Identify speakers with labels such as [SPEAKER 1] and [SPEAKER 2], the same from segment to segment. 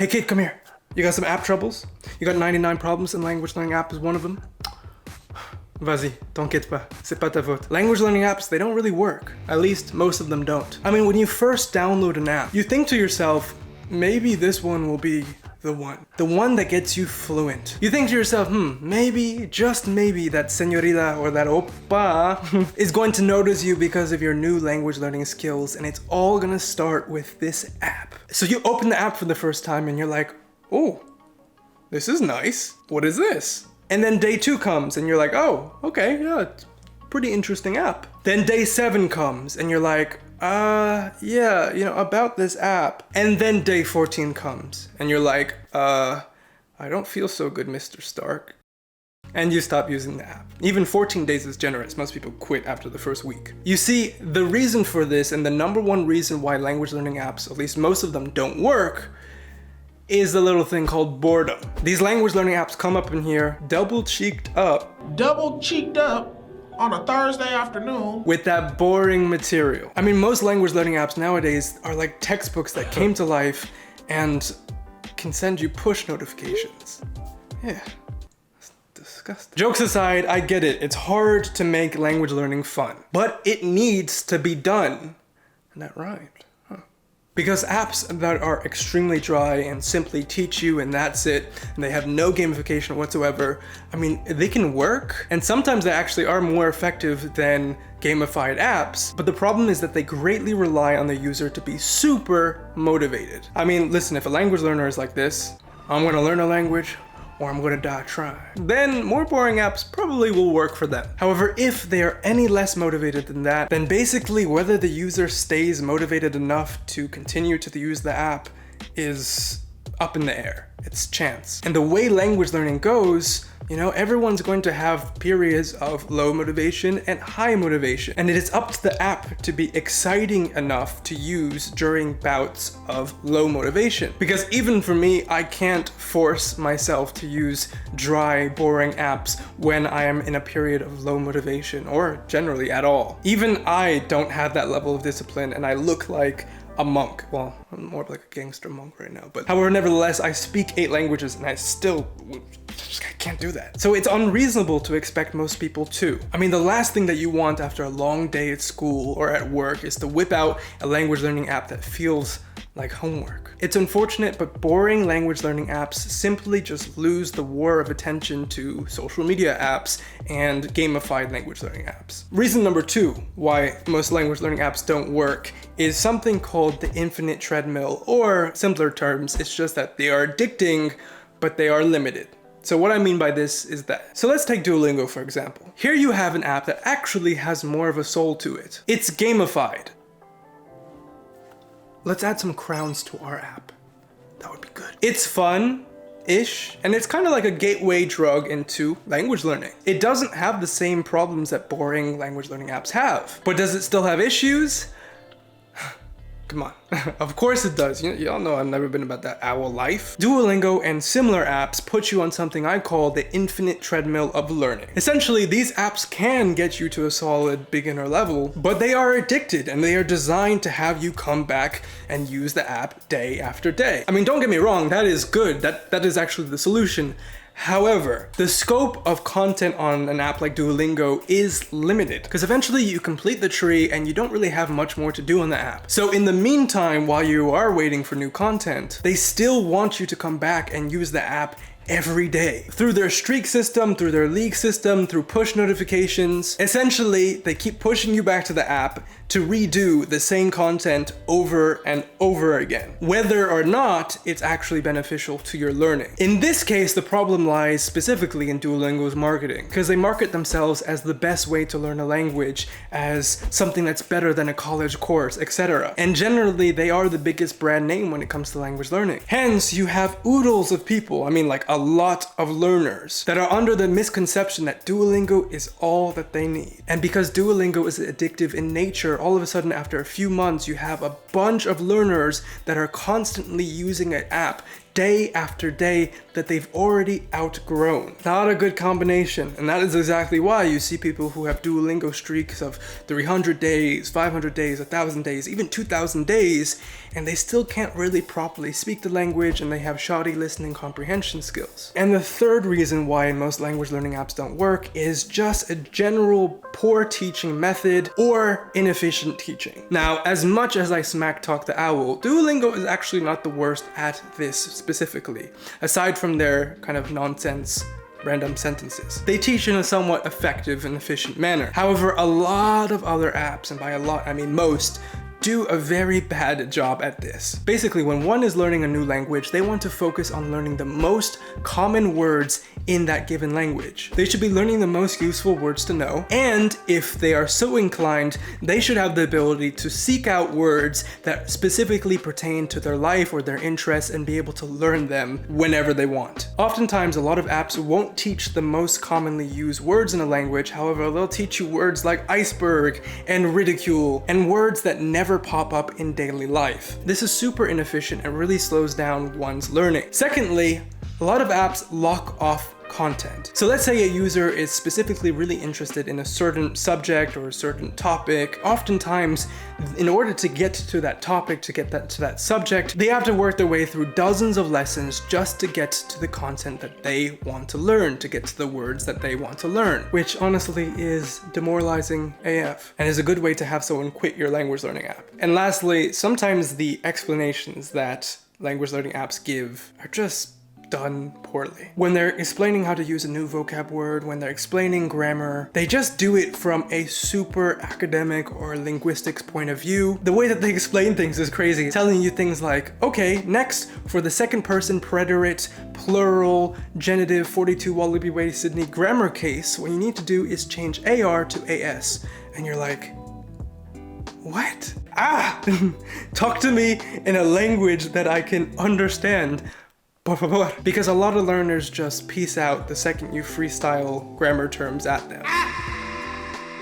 [SPEAKER 1] Hey kid, come here. You got some app troubles? You got 99 problems and language learning app is one of them? Vas-y, t'inquiète pas, c'est pas ta faute. Language learning apps, they don't really work. At least most of them don't. I mean, when you first download an app, you think to yourself, maybe this one will be the one. The one that gets you fluent. You think to yourself, maybe, just maybe, that señorita or that oppa is going to notice you because of your new language learning skills, and it's all gonna start with this app. So you open the app for the first time and you're like, oh, this is nice. What is this? And then day 2 comes and you're like, oh, okay, yeah, it's a pretty interesting app. Then day 7 comes and you're like, yeah, about this app. And then day 14 comes and you're like, I don't feel so good, Mr. Stark. And you stop using the app. Even 14 days is generous. Most people quit after the first week. You see, the reason for this, and the number one reason why language learning apps, at least most of them, don't work, is the little thing called boredom. These language learning apps come up in here, double-cheeked up on a Thursday afternoon with that boring material. I mean, most language learning apps nowadays are like textbooks that came to life and can send you push notifications. Yeah, it's disgusting. Jokes aside, I get it. It's hard to make language learning fun, but it needs to be done. And that rhymed. Because apps that are extremely dry and simply teach you and that's it, and they have no gamification whatsoever, I mean, they can work, and sometimes they actually are more effective than gamified apps, but the problem is that they greatly rely on the user to be super motivated. I mean, listen, if a language learner is like this, I'm gonna learn a language, or I'm gonna die trying, then more boring apps probably will work for them. However, if they are any less motivated than that, then basically whether the user stays motivated enough to continue to use the app is up in the air. It's chance. And the way language learning goes, everyone's going to have periods of low motivation and high motivation. And it is up to the app to be exciting enough to use during bouts of low motivation. Because even for me, I can't force myself to use dry, boring apps when I am in a period of low motivation, or generally at all. Even I don't have that level of discipline, and I look like a monk. Well, I'm more like a gangster monk right now, but however, nevertheless, I speak 8 languages and I still can't do that. So it's unreasonable to expect most people to. I mean, the last thing that you want after a long day at school or at work is to whip out a language learning app that feels like homework. It's unfortunate, but boring language learning apps simply just lose the war of attention to social media apps and gamified language learning apps. Reason number 2 why most language learning apps don't work is something called the infinite treadmill, or simpler terms, it's just that they are addicting, but they are limited. So what I mean by this is that. So let's take Duolingo for example. Here you have an app that actually has more of a soul to it. It's gamified. Let's add some crowns to our app. That would be good. It's fun-ish, and it's kind of like a gateway drug into language learning. It doesn't have the same problems that boring language learning apps have. But does it still have issues? Come on. Of course it does. Y'all know I've never been about that owl life. Duolingo and similar apps put you on something I call the infinite treadmill of learning. Essentially, these apps can get you to a solid beginner level, but they are addicted and they are designed to have you come back and use the app day after day. I mean, don't get me wrong, that is good. That is actually the solution. However, the scope of content on an app like Duolingo is limited because eventually you complete the tree and you don't really have much more to do on the app. So in the meantime, while you are waiting for new content, they still want you to come back and use the app every day. Through their streak system, through their league system, through push notifications. Essentially, they keep pushing you back to the app to redo the same content over and over again, whether or not it's actually beneficial to your learning. In this case, the problem lies specifically in Duolingo's marketing, because they market themselves as the best way to learn a language, as something that's better than a college course, etc. And generally, they are the biggest brand name when it comes to language learning. Hence, you have oodles of people, I mean like a lot of learners, that are under the misconception that Duolingo is all that they need. And because Duolingo is addictive in nature, all of a sudden after a few months you have a bunch of learners that are constantly using an app day after day that they've already outgrown. Not a good combination, and that is exactly why you see people who have Duolingo streaks of 300 days, 500 days, 1,000 days, even 2,000 days, and they still can't really properly speak the language, and they have shoddy listening comprehension skills. And the third reason why most language learning apps don't work is just a general poor teaching method or inefficient teaching. Now, as much as I smack talk the owl, Duolingo is actually not the worst at this specifically, aside from their kind of nonsense random sentences. They teach in a somewhat effective and efficient manner. However, a lot of other apps, and by a lot I mean most, do a very bad job at this. Basically, when one is learning a new language, they want to focus on learning the most common words in that given language. They should be learning the most useful words to know, and if they are so inclined, they should have the ability to seek out words that specifically pertain to their life or their interests and be able to learn them whenever they want. Oftentimes, a lot of apps won't teach the most commonly used words in a language, however, they'll teach you words like iceberg and ridicule, and words that never pop up in daily life. This is super inefficient and really slows down one's learning. Secondly, a lot of apps lock off content. So let's say a user is specifically really interested in a certain subject or a certain topic. Oftentimes, in order to get to that topic, to get to that subject, they have to work their way through dozens of lessons just to get to the content that they want to learn, to get to the words that they want to learn, which honestly is demoralizing AF and is a good way to have someone quit your language learning app. And lastly, sometimes the explanations that language learning apps give are just done poorly. When they're explaining how to use a new vocab word, when they're explaining grammar, they just do it from a super academic or linguistics point of view. The way that they explain things is crazy, telling you things like, okay, next, for the second person preterite, plural, genitive, 42 Wallaby Way Sydney grammar case, what you need to do is change AR to AS. And you're like, what? Talk to me in a language that I can understand. Por favor. Because a lot of learners just peace out the second you freestyle grammar terms at them.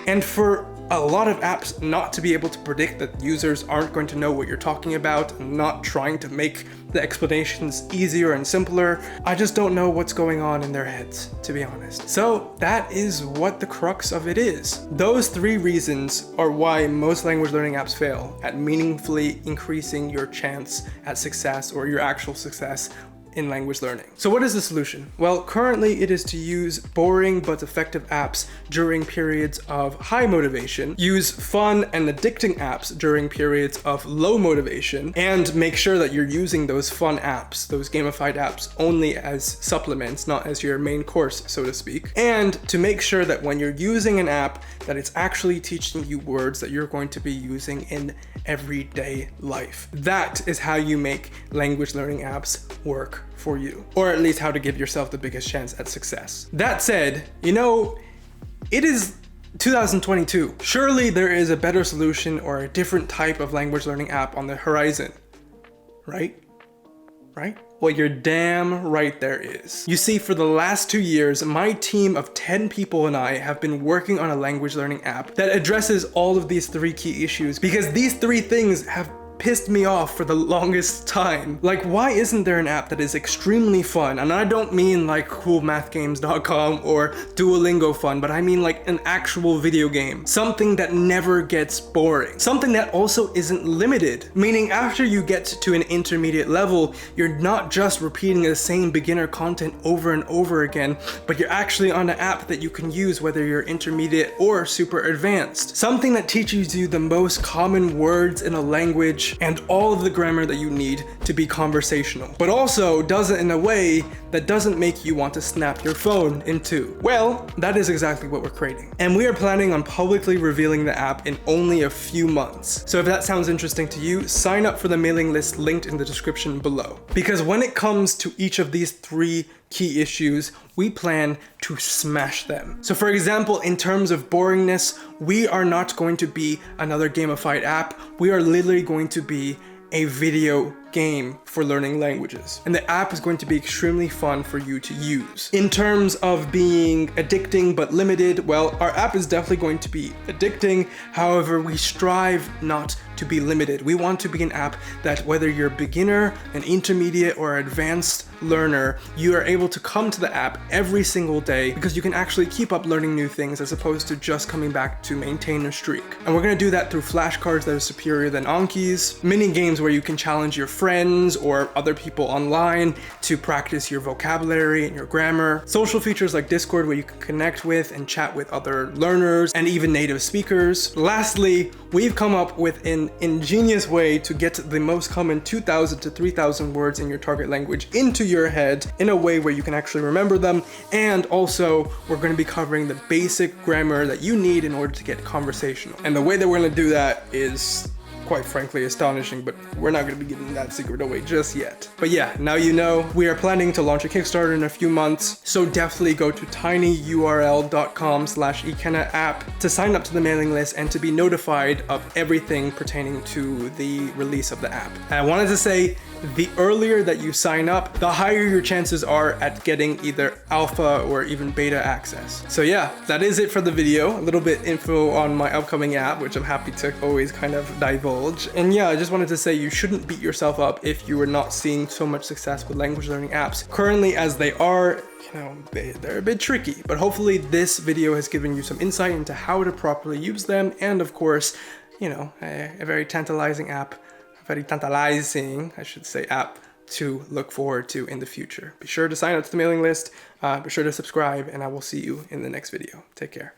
[SPEAKER 1] And for a lot of apps not to be able to predict that users aren't going to know what you're talking about and not trying to make the explanations easier and simpler, I just don't know what's going on in their heads, to be honest. So that is what the crux of it is. Those three reasons are why most language learning apps fail at meaningfully increasing your chance at success or your actual success in language learning. So what is the solution? Well, currently it is to use boring but effective apps during periods of high motivation, use fun and addicting apps during periods of low motivation, and make sure that you're using those fun apps, those gamified apps, only as supplements, not as your main course, so to speak. And to make sure that when you're using an app, that it's actually teaching you words that you're going to be using in everyday life. That is how you make language learning apps work for you, or at least how to give yourself the biggest chance at success. That said, you know, it is 2022. Surely there is a better solution or a different type of language learning app on the horizon, right? Right? Well, you're damn right there is. You see, for the last 2 years, my team of 10 people and I have been working on a language learning app that addresses all of these three key issues, because these three things have pissed me off for the longest time. Like, why isn't there an app that is extremely fun? And I don't mean like coolmathgames.com or Duolingo fun, but I mean like an actual video game. Something that never gets boring. Something that also isn't limited. Meaning after you get to an intermediate level, you're not just repeating the same beginner content over and over again, but you're actually on an app that you can use whether you're intermediate or super advanced. Something that teaches you the most common words in a language and all of the grammar that you need to be conversational, but also does it in a way that doesn't make you want to snap your phone in two. Well, that is exactly what we're creating. And we are planning on publicly revealing the app in only a few months. So if that sounds interesting to you, sign up for the mailing list linked in the description below. Because when it comes to each of these three key issues, we plan to smash them. So for example, in terms of boringness, we are not going to be another gamified app. We are literally going to be a video game for learning languages. And the app is going to be extremely fun for you to use. In terms of being addicting but limited, well, our app is definitely going to be addicting. However, we strive not to be limited. We want to be an app that whether you're a beginner, an intermediate, or advanced learner, you are able to come to the app every single day because you can actually keep up learning new things as opposed to just coming back to maintain a streak. And we're going to do that through flashcards that are superior than Ankis, mini games where you can challenge your friends or other people online to practice your vocabulary and your grammar, social features like Discord where you can connect with and chat with other learners and even native speakers. Lastly, we've come up with an ingenious way to get the most common 2,000 to 3,000 words in your target language into your head in a way where you can actually remember them. And also, we're going to be covering the basic grammar that you need in order to get conversational. And the way that we're going to do that is quite frankly astonishing, but we're not going to be giving that secret away just yet. But yeah, now you know. We are planning to launch a Kickstarter in a few months, so definitely go to tinyurl.com/Ikenna app to sign up to the mailing list and to be notified of everything pertaining to the release of the app. And I wanted to say, the earlier that you sign up, the higher your chances are at getting either alpha or even beta access. So yeah, that is it for the video. A little bit info on my upcoming app, which I'm happy to always kind of divulge. And yeah, I just wanted to say you shouldn't beat yourself up if you are not seeing so much success with language learning apps. Currently, as they are, you know, they're a bit tricky, but hopefully this video has given you some insight into how to properly use them. And of course, you know, a very tantalizing app, very tantalizing, I should say, app to look forward to in the future. Be sure to sign up to the mailing list, be sure to subscribe, and I will see you in the next video. Take care.